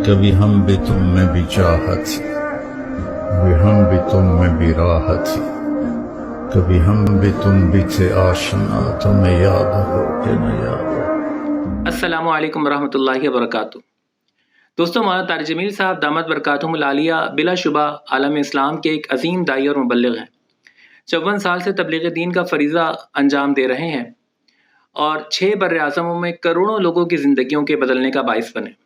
کبھی ہم بھی تم میں بھی چاہت، کبھی ہم بھی تم میں بھی راحت، کبھی ہم بھی تم بھی تھے آشنا، تمہیں یاد ہو کہ نہ یاد ہو۔ السلام علیکم ورحمۃ اللہ وبرکاتہ۔ دوستو، مولانا طارق جمیل صاحب دامت برکاتہم العالیہ بلا شبہ عالم اسلام کے ایک عظیم داعی اور مبلغ ہیں۔ 54 سال سے تبلیغ دین کا فریضہ انجام دے رہے ہیں اور 6 بر اعظموں میں کروڑوں لوگوں کی زندگیوں کے بدلنے کا باعث بنے۔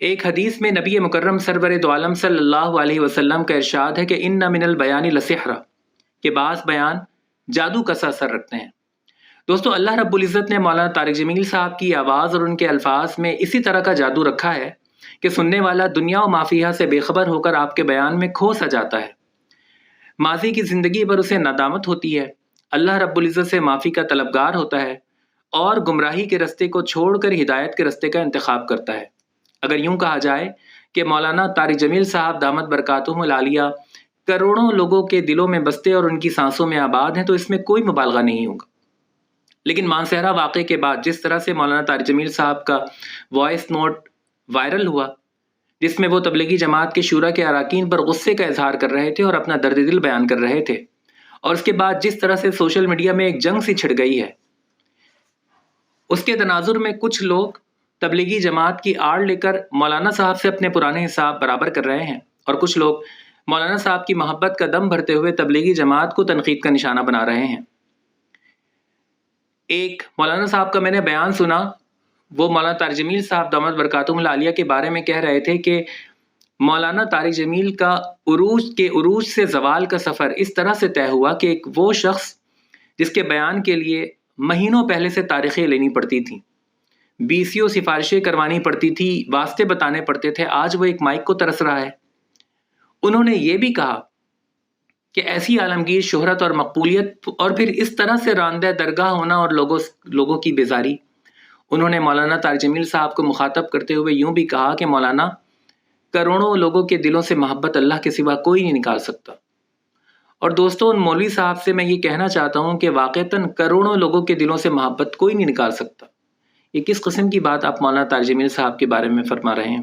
ایک حدیث میں نبی مکرم سرور دو عالم صلی اللہ علیہ وسلم کا ارشاد ہے کہ ان من البیان لسحرا، کہ بعض بیان جادو کا سا اثر رکھتے ہیں۔ دوستو، اللہ رب العزت نے مولانا طارق جمیل صاحب کی آواز اور ان کے الفاظ میں اسی طرح کا جادو رکھا ہے کہ سننے والا دنیا و مافیہ سے بے خبر ہو کر آپ کے بیان میں کھو سا جاتا ہے۔ ماضی کی زندگی پر اسے ندامت ہوتی ہے، اللہ رب العزت سے معافی کا طلبگار ہوتا ہے اور گمراہی کے رستے کو چھوڑ کر ہدایت کے رستے کا انتخاب کرتا ہے۔ اگر یوں کہا جائے کہ مولانا طارق جمیل صاحب دامت برکاتہم العالیہ کروڑوں لوگوں کے دلوں میں بستے اور ان کی سانسوں میں آباد ہیں تو اس میں کوئی مبالغہ نہیں ہوگا۔ لیکن مانسہرہ واقعے کے بعد جس طرح سے مولانا طارق جمیل صاحب کا وائس نوٹ وائرل ہوا، جس میں وہ تبلیغی جماعت کے شورا کے اراکین پر غصے کا اظہار کر رہے تھے اور اپنا درد دل بیان کر رہے تھے، اور اس کے بعد جس طرح سے سوشل میڈیا میں ایک جنگ سی چھڑ گئی ہے، اس کے تناظر میں کچھ لوگ تبلیغی جماعت کی آڑ لے کر مولانا صاحب سے اپنے پرانے حساب برابر کر رہے ہیں، اور کچھ لوگ مولانا صاحب کی محبت کا دم بھرتے ہوئے تبلیغی جماعت کو تنقید کا نشانہ بنا رہے ہیں۔ ایک مولانا صاحب کا میں نے بیان سنا، وہ مولانا طارق جمیل صاحب دامت برکاتہم العالیہ کے بارے میں کہہ رہے تھے کہ مولانا طارق جمیل کا عروج سے زوال کا سفر اس طرح سے طے ہوا کہ ایک وہ شخص جس کے بیان کے لیے مہینوں پہلے سے تاریخیں لینی پڑتی تھیں، 20 سفارشیں کروانی پڑتی تھی، واسطے بتانے پڑتے تھے، آج وہ ایک مائک کو ترس رہا ہے۔ انہوں نے یہ بھی کہا کہ ایسی عالمگیر شہرت اور مقبولیت اور پھر اس طرح سے راندہ درگاہ ہونا اور لوگوں کی بیزاری۔ انہوں نے مولانا طارق جمیل صاحب کو مخاطب کرتے ہوئے یوں بھی کہا کہ مولانا، کروڑوں لوگوں کے دلوں سے محبت اللہ کے سوا کوئی نہیں نکال سکتا۔ اور دوستوں، ان مولوی صاحب سے میں یہ کہنا چاہتا ہوں کہ واقعتاً کروڑوں لوگوں کے دلوں سے محبت کوئی نہیں نکال سکتا۔ یہ کس قسم کی بات آپ مولانا طارق جمیل صاحب کے بارے میں فرما رہے ہیں؟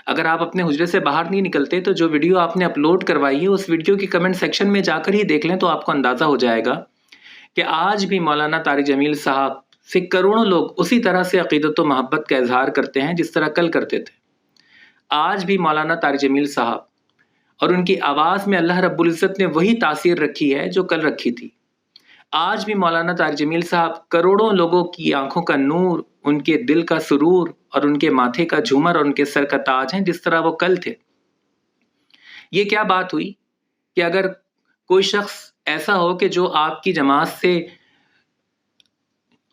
اگر آپ اپنے حجرے سے باہر نہیں نکلتے تو جو ویڈیو آپ نے اپلوڈ کروائی ہے اس ویڈیو کی کمنٹ سیکشن میں جا کر ہی دیکھ لیں تو آپ کو اندازہ ہو جائے گا کہ آج بھی مولانا طارق جمیل صاحب سے کروڑوں لوگ اسی طرح سے عقیدت و محبت کا اظہار کرتے ہیں جس طرح کل کرتے تھے۔ آج بھی مولانا طارق جمیل صاحب اور ان کی آواز میں اللہ رب العزت نے وہی تاثیر رکھی ہے جو کل رکھی تھی۔ آج بھی مولانا طارق جمیل صاحب کروڑوں لوگوں کی آنکھوں کا نور، ان کے دل کا سرور اور ان کے ماتھے کا جھومر اور ان کے سر کا تاج ہیں جس طرح وہ کل تھے۔ یہ کیا بات ہوئی کہ اگر کوئی شخص ایسا ہو کہ جو آپ کی جماعت سے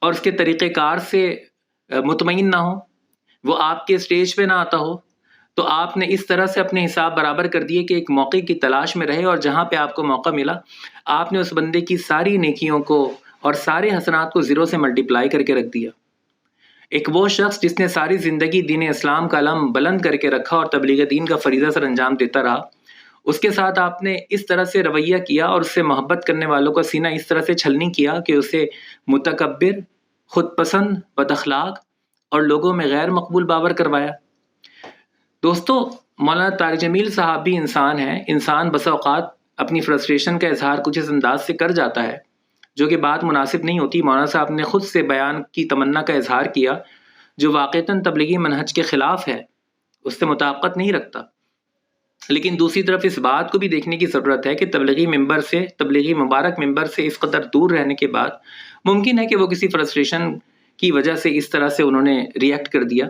اور اس کے طریقہ کار سے مطمئن نہ ہو، وہ آپ کے سٹیج پہ نہ آتا ہو، تو آپ نے اس طرح سے اپنے حساب برابر کر دیے کہ ایک موقع کی تلاش میں رہے اور جہاں پہ آپ کو موقع ملا آپ نے اس بندے کی ساری نیکیوں کو اور سارے حسنات کو زیرو سے ملٹیپلائی کر کے رکھ دیا۔ ایک وہ شخص جس نے ساری زندگی دین اسلام کا علم بلند کر کے رکھا اور تبلیغ دین کا فریضہ سر انجام دیتا رہا، اس کے ساتھ آپ نے اس طرح سے رویہ کیا اور اس سے محبت کرنے والوں کا سینہ اس طرح سے چھلنی کیا کہ اسے متکبر، خود پسند، بد اخلاق اور لوگوں میں غیر مقبول باور کروایا۔ دوستو، مولانا طارق جمیل صاحب بھی انسان ہیں۔ انسان بسا اوقات اپنی فرسٹریشن کا اظہار کچھ اس انداز سے کر جاتا ہے جو کہ بات مناسب نہیں ہوتی۔ مولانا صاحب نے خود سے بیان کی تمنا کا اظہار کیا جو واقعتاً تبلیغی منہج کے خلاف ہے، اس سے مطابقت نہیں رکھتا۔ لیکن دوسری طرف اس بات کو بھی دیکھنے کی ضرورت ہے کہ تبلیغی مبارک ممبر سے اس قدر دور رہنے کے بعد ممکن ہے کہ وہ کسی فرسٹریشن کی وجہ سے اس طرح سے انہوں نے ریئیکٹ کر دیا،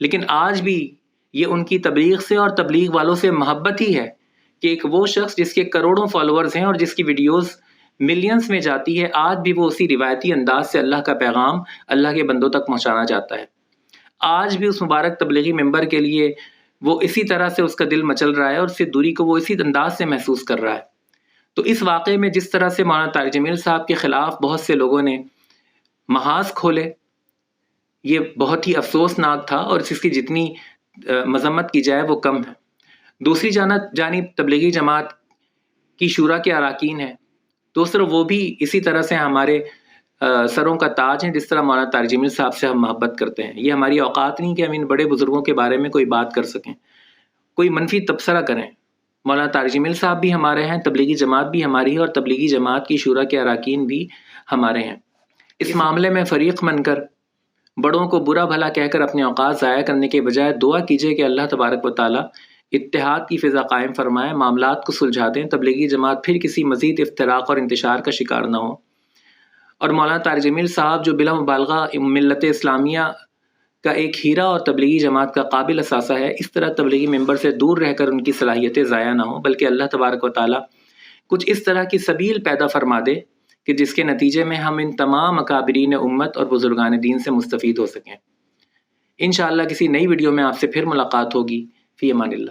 لیکن آج بھی یہ ان کی تبلیغ سے اور تبلیغ والوں سے محبت ہی ہے کہ ایک وہ شخص جس کے کروڑوں فالوورز ہیں اور جس کی ویڈیوز ملینز میں جاتی ہے، آج بھی وہ اسی روایتی انداز سے اللہ کا پیغام اللہ کے بندوں تک پہنچانا چاہتا ہے۔ آج بھی اس مبارک تبلیغی ممبر کے لیے وہ اسی طرح سے اس کا دل مچل رہا ہے اور اس سے دوری کو وہ اسی انداز سے محسوس کر رہا ہے۔ تو اس واقعے میں جس طرح سے مولانا طارق جمیل صاحب کے خلاف بہت سے لوگوں نے محاذ کھولے، یہ بہت ہی افسوسناک تھا اور اس کی جتنی مذمت کی جائے وہ کم ہے۔ دوسری جانب تبلیغی جماعت کی شورا کے اراکین ہیں، دوسرا وہ بھی اسی طرح سے ہمارے سروں کا تاج ہیں، جس طرح مولانا طارق جمیل صاحب سے ہم محبت کرتے ہیں۔ یہ ہماری اوقات نہیں کہ ہم ان بڑے بزرگوں کے بارے میں کوئی بات کر سکیں، کوئی منفی تبصرہ کریں۔ مولانا طارق جمیل صاحب بھی ہمارے ہیں، تبلیغی جماعت بھی ہماری ہے، اور تبلیغی جماعت کی شورا کے اراکین بھی ہمارے ہیں۔ اس معاملے میں فریق بن کر بڑوں کو برا بھلا کہہ کر اپنے اوقات ضائع کرنے کے بجائے دعا کیجیے کہ اللہ تبارک و تعالیٰ اتحاد کی فضا قائم فرمائے، معاملات کو سلجھا دیں، تبلیغی جماعت پھر کسی مزید افتراق اور انتشار کا شکار نہ ہو۔ اور مولانا طارق جمیل صاحب جو بلا مبالغہ ملت اسلامیہ کا ایک ہیرا اور تبلیغی جماعت کا قابل اثاثہ ہے، اس طرح تبلیغی ممبر سے دور رہ کر ان کی صلاحیتیں ضائع نہ ہوں، بلکہ اللہ تبارک و تعالیٰ کچھ اس طرح کی سبیل پیدا فرما دے کہ جس کے نتیجے میں ہم ان تمام اکابرین امت اور بزرگان دین سے مستفید ہو سکیں۔ انشاءاللہ کسی نئی ویڈیو میں آپ سے پھر ملاقات ہوگی۔ فی امان اللہ۔